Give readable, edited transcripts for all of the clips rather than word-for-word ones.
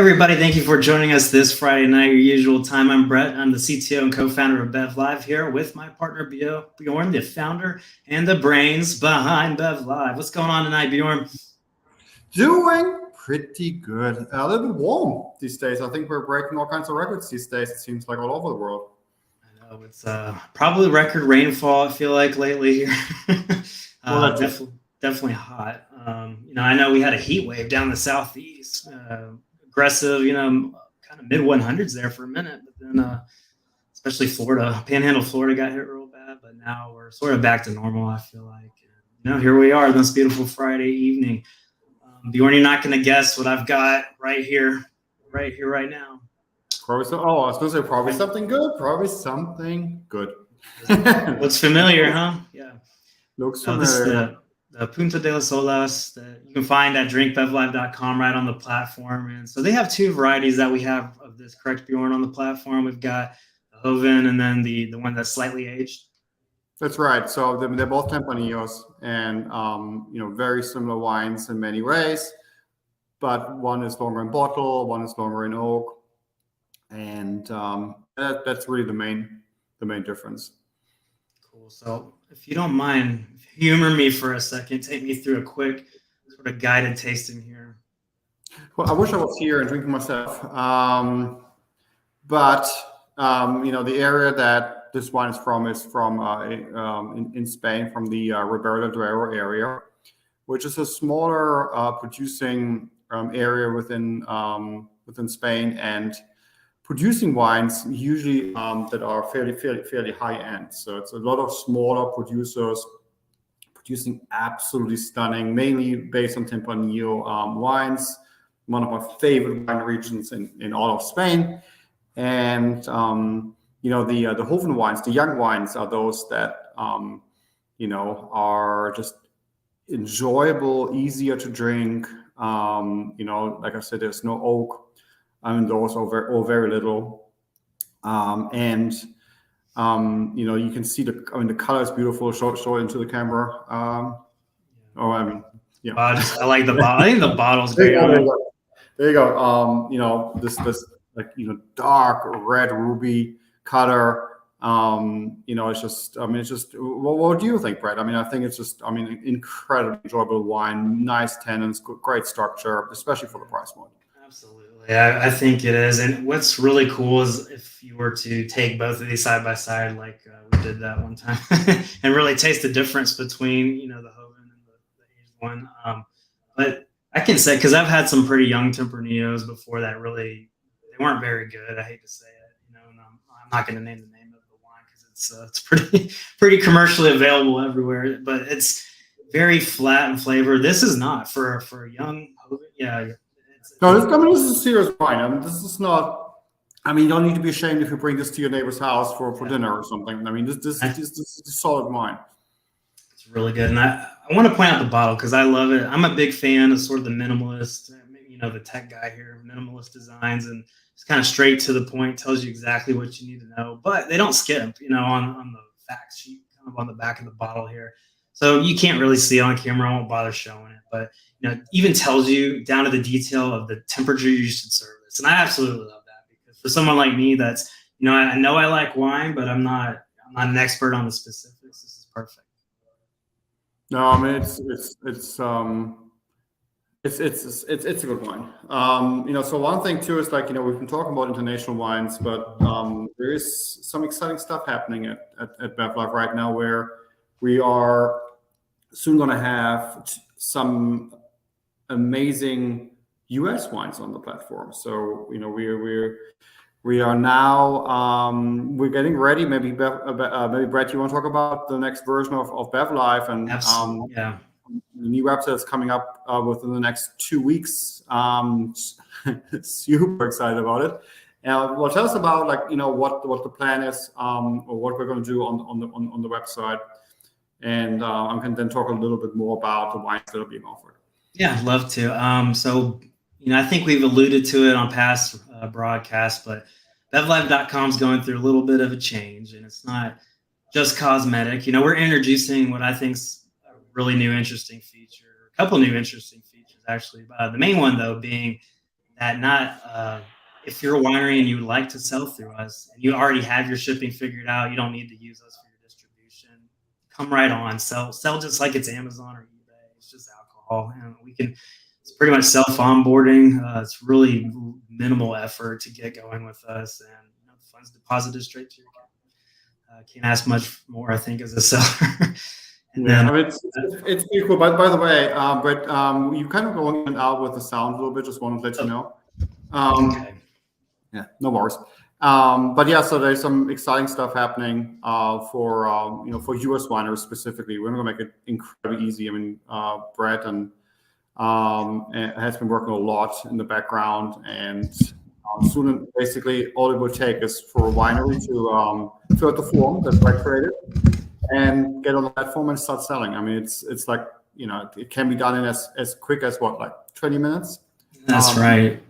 everybody, thank you for joining us this Friday night, your usual time. I'm Brett. I'm the CTO and co-founder of BevLive here with my partner Bjoern, the founder and the brains behind BevLive. What's going on tonight, Bjoern? Doing pretty good. A little bit warm these days. I think we're breaking all kinds of records these days. It seems like all over the world. I know it's probably record rainfall, I feel like, lately here. Well, definitely hot. I know we had a heat wave down the southeast. Aggressive, kind of mid 100s there for a minute, but then especially Florida, Panhandle, Florida got hit real bad, but now we're sort of back to normal, I feel like. Here we are this beautiful Friday evening. Bjoern, you're not going to guess what I've got right here, right now. Probably I was going to say probably something good. Probably something good. Looks familiar, huh? Yeah. Looks familiar. This is the Punta De Las Olas that you can find at drinkbevlive.com right on the platform. And so they have two varieties that we have of this, correct, Bjoern, on the platform. We've got the Joven and then the one that's slightly aged. That's right. So they're both Tempranillos and, very similar wines in many ways, but one is longer in bottle, one is longer in oak. And that's really the main difference. Cool. So if you don't mind, humor me for a second, take me through a quick sort of guided tasting here. Well, I wish I was here and drinking myself. But the area that this wine is from in Spain, from the Ribera del Duero area, which is a smaller producing area within Spain, and producing wines usually that are fairly high end. So it's a lot of smaller producers producing absolutely stunning, mainly based on Tempranillo wines. One of my favorite wine regions in all of Spain, and the Joven wines, the young wines, are those that are just enjoyable, easier to drink. Like I said, there's no oak. Those or very little. You can see the color is beautiful. Show it into the camera. I like the bottle. I think the bottle's great. There you go. This dark red ruby color. It's just. What do you think, Brett? I think it's just. Incredibly enjoyable wine, nice tannins, great structure, especially for the price point. Absolutely. Yeah, I think it is. And what's really cool is if you were to take both of these side by side, like we did that one time, and really taste the difference between, the Joven and the aged one. But I can say, because I've had some pretty young Tempranillos before that they weren't very good. I hate to say it, and I'm not going to name the name of the wine because it's pretty commercially available everywhere. But it's very flat in flavor. This is not for a young Joven. Yeah. No, this is a serious wine. This is not. You don't need to be ashamed if you bring this to your neighbor's house for dinner or something. This is a solid wine. It's really good, and I want to point out the bottle because I love it. I'm a big fan of sort of the minimalist, the tech guy here, minimalist designs, and it's kind of straight to the point, tells you exactly what you need to know. But they don't skip, on the fact sheet, kind of on the back of the bottle here. So you can't really see it on camera. I won't bother showing it, but even tells you down to the detail of the temperature you should serve this. And I absolutely love that because for someone like me, that's I know I like wine, but I'm not an expert on the specifics. This is perfect. No, it's a good wine. So one thing too is we've been talking about international wines, but there is some exciting stuff happening at BevLive right now where we are soon going to have some amazing U.S. wines on the platform. So we are now we're getting ready. Maybe Brett, you want to talk about the next version of BevLive and the new website is coming up within the next 2 weeks. Super excited about it. Well, tell us about what the plan is or what we're going to do on the website. And I can then talk a little bit more about the wines that are being offered. Yeah, I'd love to. So, I think we've alluded to it on past broadcasts, but BevLive.com is going through a little bit of a change, and it's not just cosmetic. We're introducing what I think's a really new, interesting feature, a couple new interesting features, actually. The main one, though, being that not if you're a winery and you would like to sell through us and you already have your shipping figured out, you don't need to use us for your distribution. Come right on, sell just like it's Amazon or eBay. It's just alcohol, and we can. It's pretty much self onboarding. It's really minimal effort to get going with us, and the funds deposited straight to your account. Can't ask much more, I think, as a seller. And Yeah, then I mean, it's pretty cool. But by the way, Brett, you kind of going in and out with the sound a little bit. Just wanted to let you know. okay. Yeah, no worries. But yeah, so there's some exciting stuff happening for for US wineries specifically. We're going to make it incredibly easy. I mean, Brett and has been working a lot in the background, and soon basically all it will take is for a winery to fill out the form that Brett created and get on the platform and start selling. I mean, it's like it can be done in as quick as what, like 20 minutes. That's right.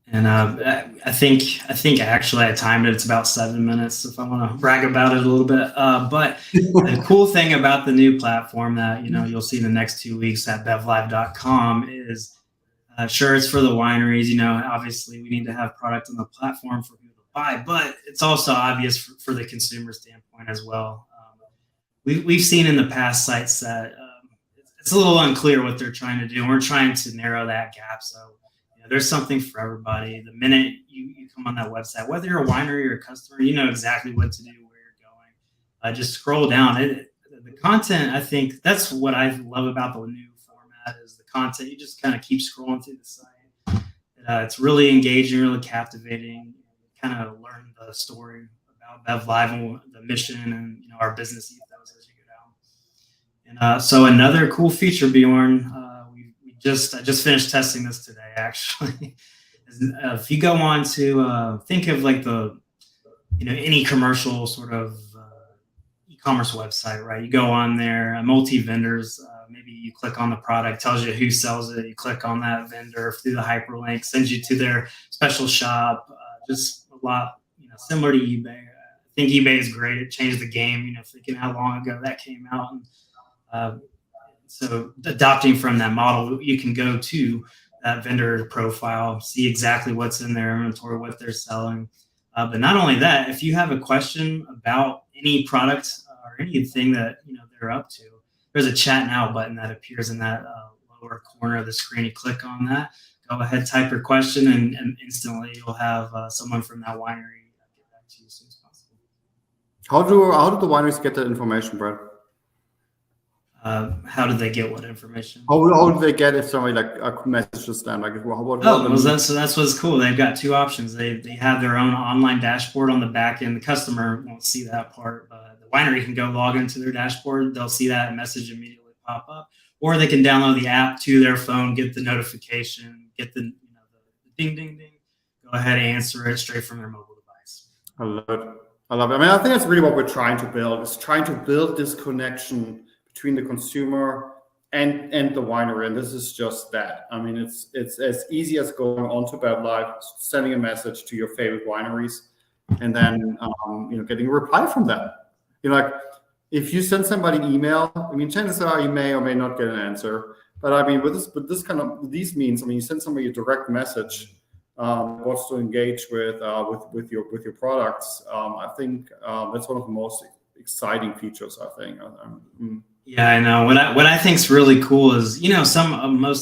And I think actually I timed it. It's about 7 minutes if I want to brag about it a little bit. But the cool thing about the new platform that you'll see in the next 2 weeks at BevLive.com is sure it's for the wineries. Obviously we need to have product on the platform for people to buy, but it's also obvious for the consumer standpoint as well. We've seen in the past sites that it's a little unclear what they're trying to do, and we're trying to narrow that gap. So there's something for everybody. The minute you come on that website, whether you're a winery or a customer, you know exactly what to do, where you're going. Just scroll down. The content, I think that's what I love about the new format is the content. You just kind of keep scrolling through the site. It's really engaging, really captivating. Kind of learn the story about BevLive and the mission and our business ethos as you go down. And so another cool feature, Bjoern, I just finished testing this today, actually. If you go on to think of like the, any commercial sort of e-commerce website, right? You go on there, multi-vendors, maybe you click on the product, tells you who sells it. You click on that vendor through the hyperlink, sends you to their special shop. Just a lot, similar to eBay. I think eBay is great. It changed the game, thinking how long ago that came out. And, so adopting from that model, you can go to that vendor profile, see exactly what's in their inventory, what they're selling. But not only that, if you have a question about any product or anything that they're up to, there's a chat now button that appears in that lower corner of the screen. You click on that, go ahead, type your question, and instantly you'll have someone from that winery get back to you as soon as possible. How do the wineries get that information, Brett? How did they get what information? How do they get if somebody messages them? So that's what's cool. They've got two options. They have their own online dashboard on the back end. The customer won't see that part, but the winery can go log into their dashboard. They'll see that message immediately pop up, or they can download the app to their phone, get the notification, get the ding ding ding. Go ahead and answer it straight from their mobile device. I love it. I mean, I think that's really what we're trying to build. Is trying to build this connection between the consumer and the winery, and this is just that. I mean, it's as easy as going onto BevLive, sending a message to your favorite wineries, and then getting a reply from them. Like if you send somebody an email, I mean, chances are you may or may not get an answer. But I mean, with these means, I mean, you send somebody a direct message, wants to engage with your products. I think that's one of the most exciting features. I think. Yeah, I know. What I think is really cool is, most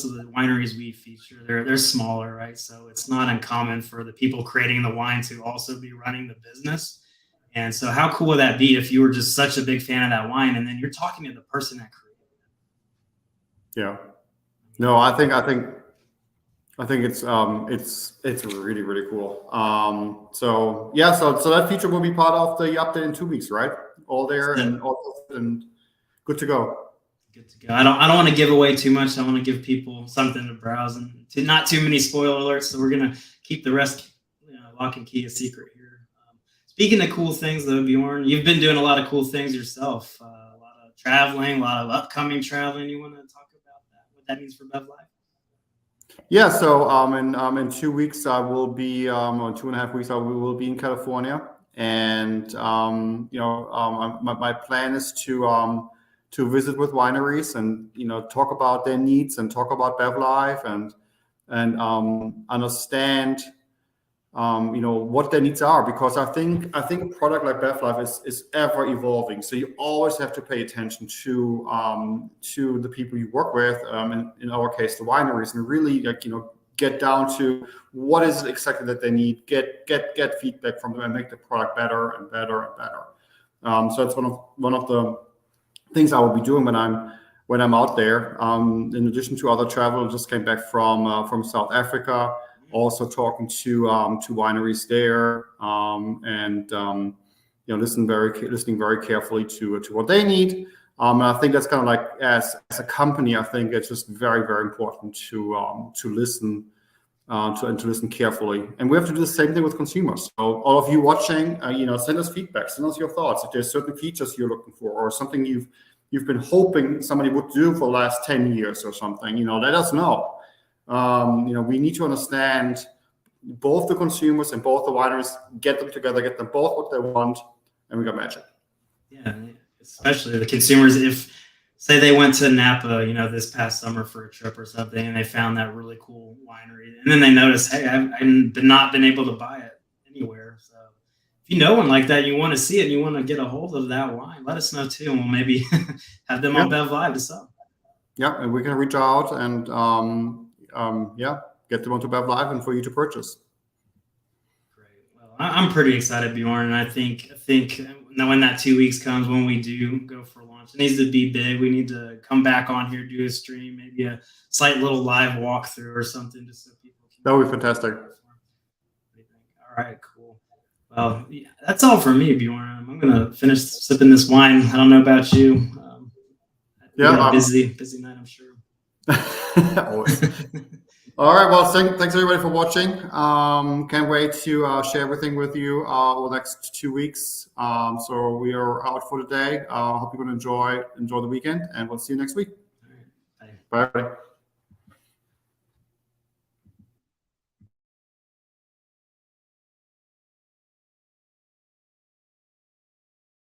of the wineries we feature, they're smaller, right? So it's not uncommon for the people creating the wine to also be running the business. And so how cool would that be if you were just such a big fan of that wine and then you're talking to the person that created it? Yeah. No, I think it's really, really cool. So that feature will be part of the update in 2 weeks, right? All there and good to go. Good to go. I don't want to give away too much. I want to give people something to browse and not too many spoiler alerts. So we're gonna keep the rest lock and key a secret here. Speaking of cool things, though, Bjoern, you've been doing a lot of cool things yourself. A lot of traveling, a lot of upcoming traveling. You want to talk about that? What that means for BevLive? Yeah. So in 2 weeks I will be or 2.5 weeks we will be in California, and my plan is to visit with wineries and talk about their needs and talk about BevLive and and understand what their needs are, because I think a product like BevLive is ever evolving. So you always have to pay attention to the people you work with, in our case the wineries, and really get down to what is it exactly that they need, get feedback from them, and make the product better and better and better. So it's one of the things I will be doing when I'm out there. In addition to other travel, just came back from South Africa. Also talking to wineries there, and listening very carefully to what they need. And I think that's kind of like as a company, I think it's just very, very important to listen and to listen carefully. And we have to do the same thing with consumers. So all of you watching, send us feedback, send us your thoughts. If there's certain features you're looking for, or something you've been hoping somebody would do for the last 10 years or something, let us know. We need to understand both the consumers and both the wineries, get them together, get them both what they want, and we got magic. Yeah, especially the consumers. If, say, they went to Napa, this past summer for a trip or something, and they found that really cool winery, and then they notice, hey, I've not been able to buy it anywhere. So if you know one like that, you want to see it, and you want to get a hold of that wine, let us know too, and we'll maybe have them on BevLive to sell. Yeah, and we can reach out and get them onto BevLive and for you to purchase. Great. Well, I'm pretty excited, Bjoern, and I think when that 2 weeks comes, when we do go for launch, it needs to be big. We need to come back on here, do a stream, maybe a slight little live walkthrough or something, just so people can. That would be fantastic. All right, cool. Well, yeah, that's all for me, Bjoern. I'm gonna finish sipping this wine. I don't know about you. Busy night, I'm sure. Always. All right. Well, thanks everybody for watching. Can't wait to share everything with you over the next 2 weeks. So we are out for today. Hope you're going to enjoy the weekend, and we'll see you next week. All right. Bye. Bye.